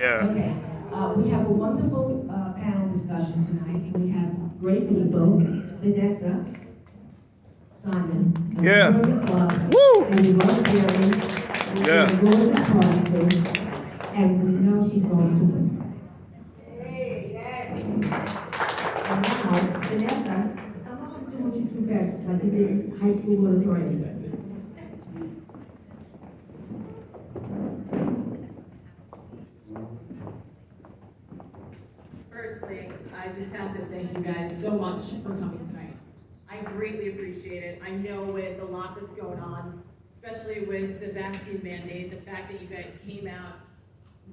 Yeah. Okay, we have a wonderful panel discussion tonight. We have great people, Vanessa, Simon, and Yeah. Florida Club, Woo! and Laura Berry, and Yeah. Golden Party, and we know she's going to win. And now, Vanessa, come up and do what you do best, like you did in high school auditorium. Firstly, I just have to thank you guys so much for coming tonight. I greatly appreciate it. I know with a lot that's going on, especially with the vaccine mandate, the fact that you guys came out,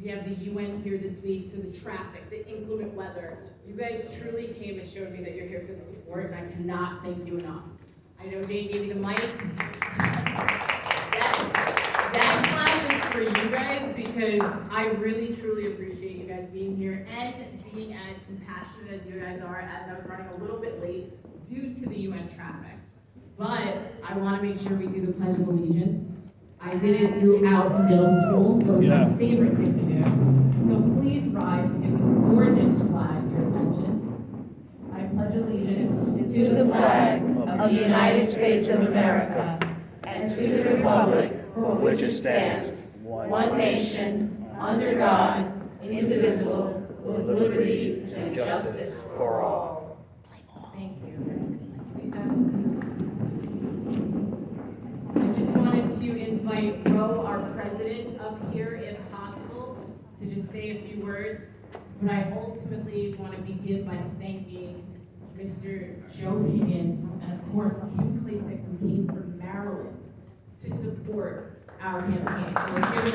we have the UN here this week, so the traffic, the inclement weather, you guys truly came and showed me that you're here for the support, and I cannot thank you enough. I know Jane gave me the mic. That clap is for you guys because I really truly appreciate you guys being here and being as compassionate as you guys are, as I was running a little bit late due to the UN traffic. But I want to make sure we do the Pledge of Allegiance. I did it throughout middle school, so it's my favorite thing to do. So please rise and give this gorgeous flag your attention. I pledge allegiance to the flag of the United States of America and to the republic for which it stands, one nation, under God, indivisible, with liberty and justice for all. Thank you. Please have a seat. I just wanted to invite Ro, our president, up here if possible, to just say a few words. But I ultimately want to begin by thanking Mr. Joe Pinion and of course Kim Klasick, who came from Maryland to support our campaign. So we're giving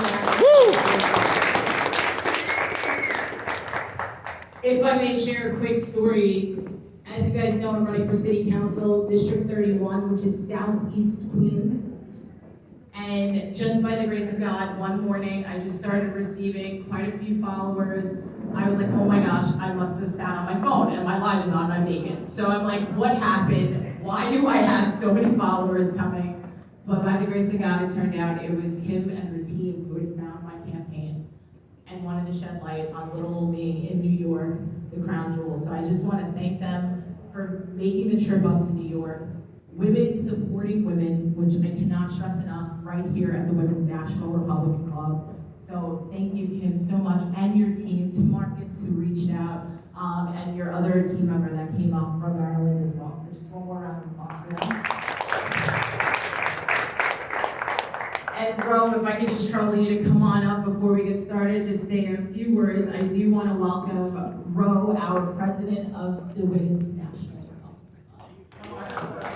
If I may share a quick story, as you guys know, I'm running for City Council, District 31, which is Southeast Queens. And just by the grace of God, one morning, I just started receiving quite a few followers. I was like, oh my gosh, I must have sat on my phone and my live is on, I'm naked. So I'm like, what happened? Why do I have so many followers coming? But by the grace of God, it turned out it was Kim and the team who had found my campaign and wanted to shed light on little old me in New York, the crown jewel. So I just want to thank them for making the trip up to New York. Women supporting women, which I cannot stress enough, right here at the Women's National Republican Club. So thank you, Kim, so much, and your team, to Marcus, who reached out, and your other team member that came up from Maryland as well. So just one more round of applause for them. And Ro, if I could just trouble you to come on up before we get started, just say a few words. I do want to welcome Ro, our president of the Women's National Republican Club. Come on up.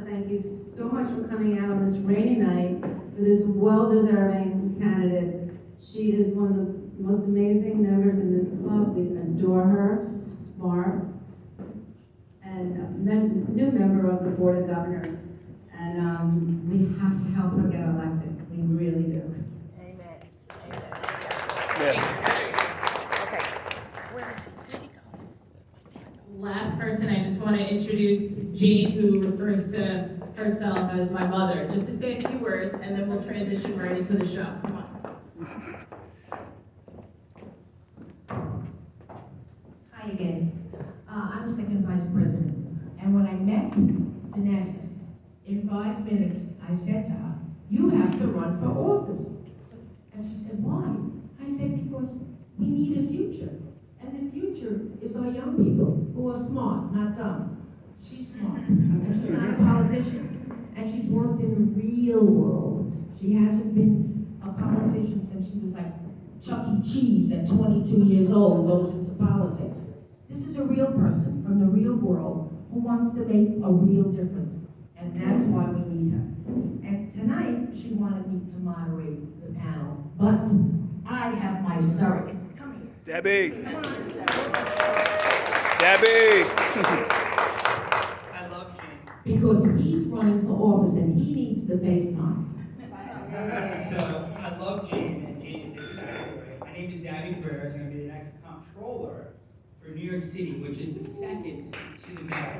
Thank you so much for coming out on this rainy night for this well-deserving candidate. She is one of the most amazing members in this club. We adore her, smart, and a new member of the Board of Governors. And we have to help her get elected. We really do. Amen. Last person, I just want to introduce Jane, who refers to herself as my mother, just to say a few words, and then we'll transition right into the show. Come on. Hi again. I'm second vice president. And when I met Vanessa, in 5 minutes, I said to her, you have to run for office. And she said, why? I said, because we need a future. And the future is our young people who are smart, not dumb. She's smart, and she's not a politician. And she's worked in the real world. She hasn't been a politician since she was like Chuck E. Cheese at 22 years old, goes into politics. This is a real person from the real world who wants to make a real difference. And that's why we need her. And tonight, she wanted me to moderate the panel, but I have my surrogate. Come here. Debbie. Come on. Debbie. I love Jane. Because he's running for office and he needs the FaceTime. So I love Jane, and Jane is exactly right. My name is Davy Guerrero. I'm going to be the next comptroller for New York York City, which is the second to the mayor.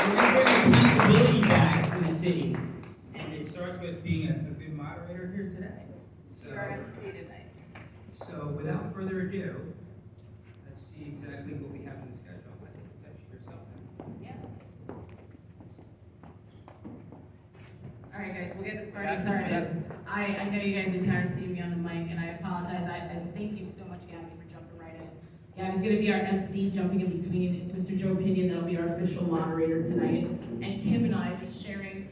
We're going to bring accountability back to the city, and it starts with being a good moderator here today. So without further ado, let's see exactly what we have in the schedule. I think it's actually yourself. All right, guys, we'll get this party started. I know you guys are tired of seeing me on the mic, and I apologize. I thank you so much, Gabby, for jumping right in. Gabby's going to be our MC, jumping in between. It's Mr. Joe Pinion that'll be our official moderator tonight. And Kim and I just sharing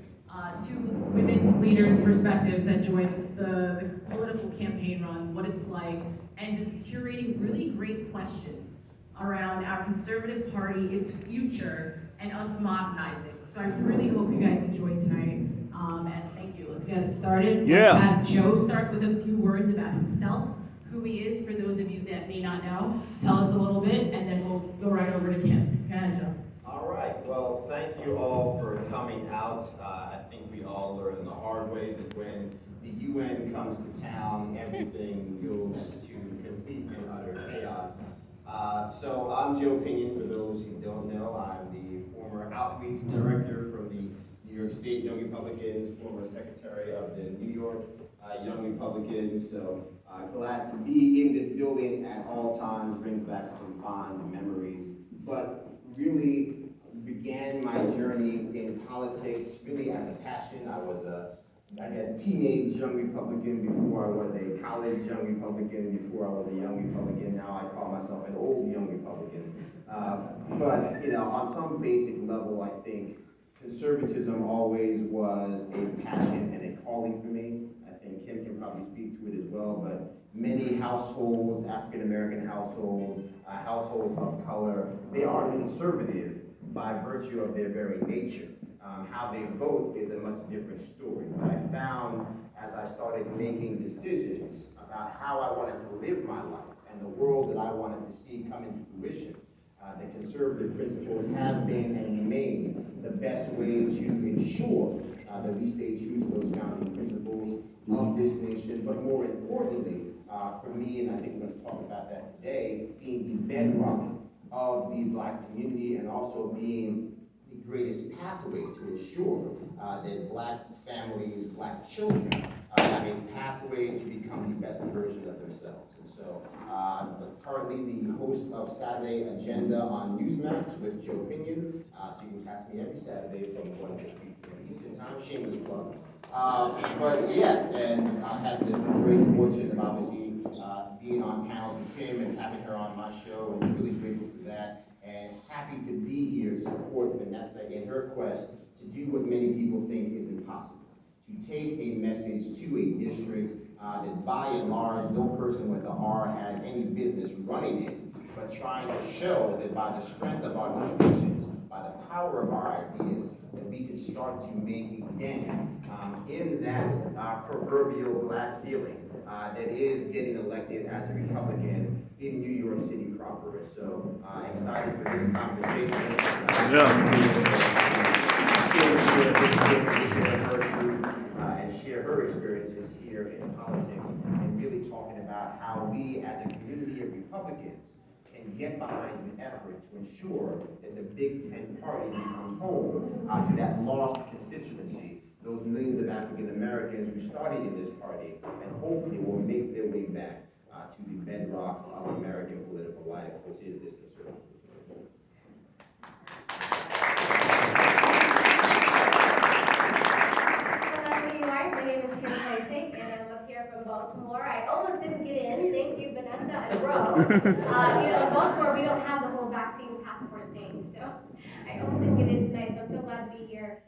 two women's leaders' perspectives that joined the political campaign run, what it's like, and just curating really great questions around our conservative party, its future, and us modernizing. So I really hope you guys enjoy tonight. And thank you. Let's get it started. Yeah. Let's have Joe start with a few words about himself, who he is, for those of you that may not know. Tell us a little bit, and then we'll go right over to Kim. Go ahead, Joe. All right, well, thank you all for coming out. I think we all learned the hard way that when the UN comes to town, everything goes to complete and utter chaos. So I'm Joe Pinion, for those who don't know. I'm the former outreach director from the New York State Young Republicans, former secretary of the New York Young Republicans. So glad to be in this building at all times, brings back some fond memories. But really began my journey in politics really as a passion. I was a, teenage young Republican before I was a college young Republican, before I was a young Republican. Now I call myself an old young Republican. But, on some basic level, I think conservatism always was a passion and a calling for me. I think Kim can probably speak to it as well, but many households, African-American households, households of color, they are conservative by virtue of their very nature. How they vote is a much different story. But I found as I started making decisions about how I wanted to live my life and the world that I wanted to see come into fruition, the conservative principles have been and remain the best way to ensure that we stay true to those founding principles of this nation, but more importantly, for me, and I think we're going to talk about that today, being the bedrock of the Black community and also being the greatest pathway to ensure that Black families, Black children have a pathway to become the best version of themselves. And so I'm currently the host of Saturday Agenda on Newsmax with Joe Pinion. So you can catch me every Saturday from 1 to 3 p.m. Eastern Time, shameless plug. But yes, and I have the great fortune of obviously being on panels with Kim and having her on my show, and really grateful for that. And happy to be here to support Vanessa in her quest to do what many people think is impossible. To take a message to a district that by and large no person with the R has any business running in, but trying to show that by the strength of our convictions, by the power of our ideas, that we can start to make a dent in that proverbial glass ceiling that is getting elected as a Republican in New York City proper. So excited for this conversation. Share her truth and share her experiences here in politics, and really talking about how we as a community of Republicans can get behind an effort to ensure that the Big Ten party becomes home to that lost constituency, those millions of African Americans who started in this party and hopefully will make their way back to the bedrock of American political life, which is this conservative movement. Hello, New York. My name is Kim Heisig, and I'm up here from Baltimore. I almost didn't get in. Thank you, Vanessa and Ro. In Baltimore, we don't have the whole vaccine passport thing, so I almost didn't get in tonight, so I'm so glad to be here.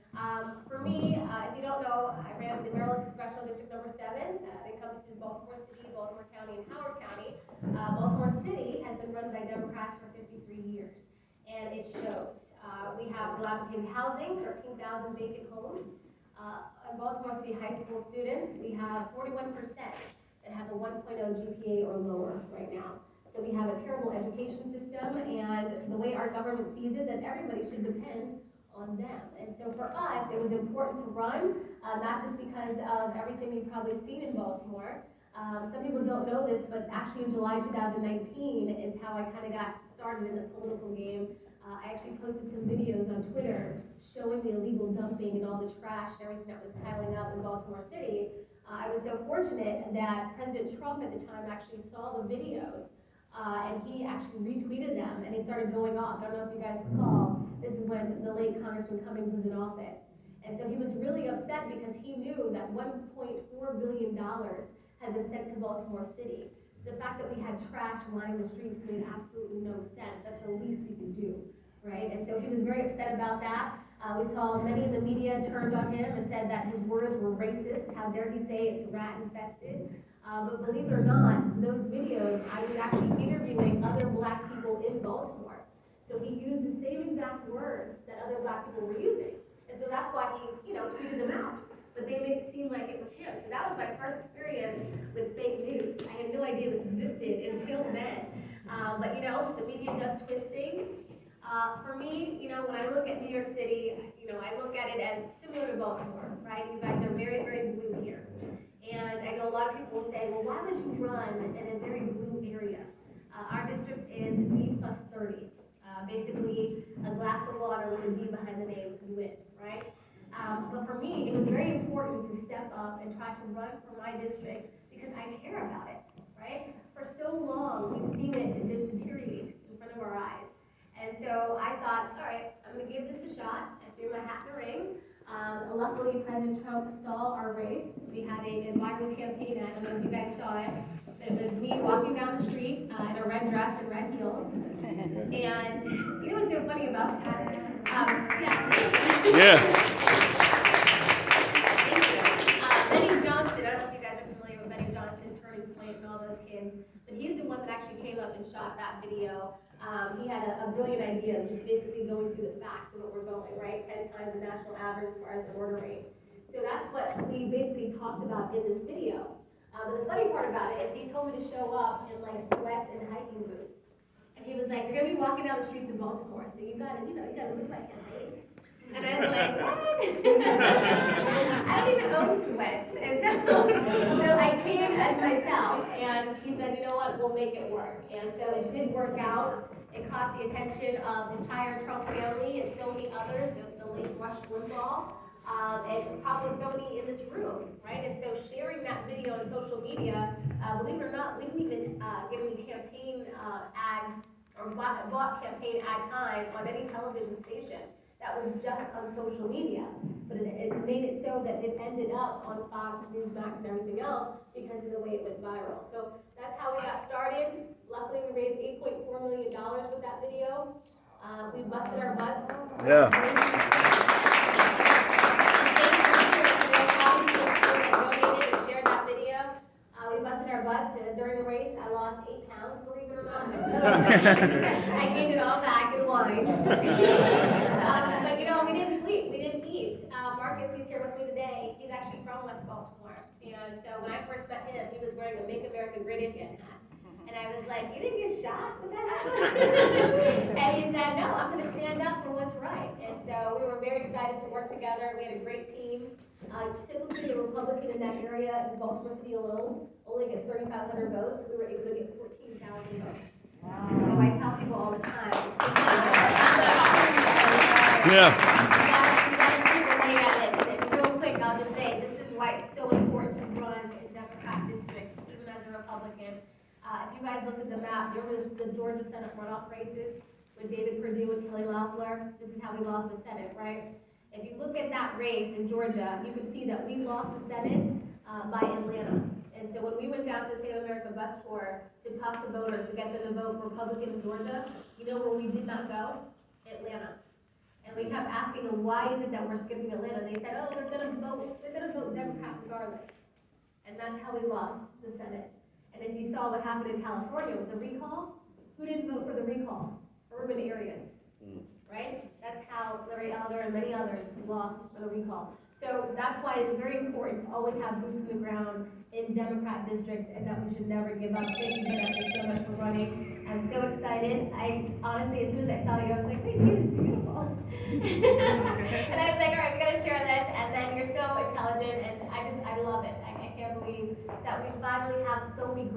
For me, if you don't know, I ran the Maryland's Congressional District number 7. It encompasses Baltimore City, Baltimore County, and Howard County. Baltimore City has been run by Democrats for 53 years, and it shows. We have dilapidated housing, 13,000 vacant homes. In Baltimore City high school students, we have 41% that have a 1.0 GPA or lower right now. So we have a terrible education system, and the way our government sees it, that everybody should depend on them. And so for us, it was important to run, not just because of everything you've probably seen in Baltimore, Some people don't know this, but actually in July 2019 is how I kind of got started in the political game. I actually posted some videos on Twitter showing the illegal dumping and all the trash and everything that was piling up in Baltimore City. I was so fortunate that President Trump at the time actually saw the videos, and he actually retweeted them, and he started going off. I don't know if you guys recall, this is when the late Congressman Cummings was in office. And so he was really upset because he knew that $1.4 billion had been sent to Baltimore City. So the fact that we had trash lining the streets made absolutely no sense. That's the least you could do, right? And so he was very upset about that. We saw many in the media turned on him and said that his words were racist. How dare he say it's rat infested? But believe it or not, those videos, I was actually interviewing other black people in Baltimore. So he used the same exact words that other black people were using. And so that's why he, tweeted them out. But they made it seem like it was him. So that was my first experience with fake news. I had no idea it existed until then. But the media does twist things. For me, when I look at New York City, I look at it as similar to Baltimore, right? You guys are very, very blue here. And I know a lot of people will say, well, why would you run in a very blue area? Our district is D+30. Basically, a glass of water with a D behind the name could win, right? But for me, it was very important to step up and try to run for my district because I care about it, right? For so long, we've seen it just deteriorate in front of our eyes. And so I thought, all right, I'm gonna give this a shot. I threw my hat in the ring. Luckily, President Trump saw our race. We had a viral campaign ad. I don't know if you guys saw it, but it was me walking down the street in a red dress and red heels. And you know what's so funny about that? Yeah. Thank you. Benny Johnson, I don't know if you guys are familiar with Benny Johnson, Turning Point, and all those kids, but he's the one that actually came up and shot that video. He had a brilliant idea of just basically going through the facts of what we're going, right? 10 times the national average as far as the murder rate. So that's what we basically talked about in this video. But the funny part about it is he told me to show up in like sweats and hiking boots. And he was like, you're gonna be walking down the streets of Baltimore, so you gotta look like him, right? And I was like, what? I don't even own sweats. And so I came as myself, and he said, you know what, we'll make it work. And so it did work out. It caught the attention of the entire Trump family and so many others, the late Rush Limbaugh, and probably so many in this room, right? And so sharing that video on social media, believe it or not, we didn't even get any campaign ads or bought campaign ad time on any television station. That was just on social media, but it made it so that it ended up on Fox, Newsmax, and everything else because of the way it went viral. So that's how we got started. Luckily, we raised $8.4 million with that video. We busted our butts. Yeah. Shared that video. We busted our butts, and during the race, I lost 8 pounds, believe it or not. I gained it all back in wine. But we didn't sleep, we didn't eat. Marcus, who's here with me today, he's actually from West Baltimore. And so when I first met him, he was wearing a Make America Great Again hat. And I was like, you didn't get shot with that hat? And he said, no, I'm gonna stand up for what's right. And so we were very excited to work together. We had a great team. Typically, a Republican in that area, in Baltimore City alone, only gets 3,500 votes. We were able to get 14,000 votes. Wow. And so I tell people all the time, Yeah. we got to chip away at it. And real quick, I'll just say, this is why it's so important to run in Democrat districts, even as a Republican. If you guys looked at the map, there was the Georgia Senate runoff races with David Perdue and Kelly Loeffler. This is how we lost the Senate, right? If you look at that race in Georgia, you can see that we lost the Senate by Atlanta. And so when we went down to the Save America bus tour to talk to voters, to get them to vote Republican in Georgia, you know where we did not go? Atlanta. And we kept asking them, why is it that we're skipping Atlanta? And they said, oh, they're gonna vote Democrat regardless. And that's how we lost the Senate. And if you saw what happened in California with the recall, who didn't vote for the recall? Urban areas, right? That's how Larry Elder and many others lost for the recall. So that's why it's very important to always have boots on the ground in Democrat districts and that we should never give up. Thank you, Vanessa, so much for running. I'm so excited. I honestly, as soon as I saw you, I was like, hey, she's beautiful. And I was like, all right, we gotta share this. And then you're so intelligent and I love it. I can't believe that we finally have so many great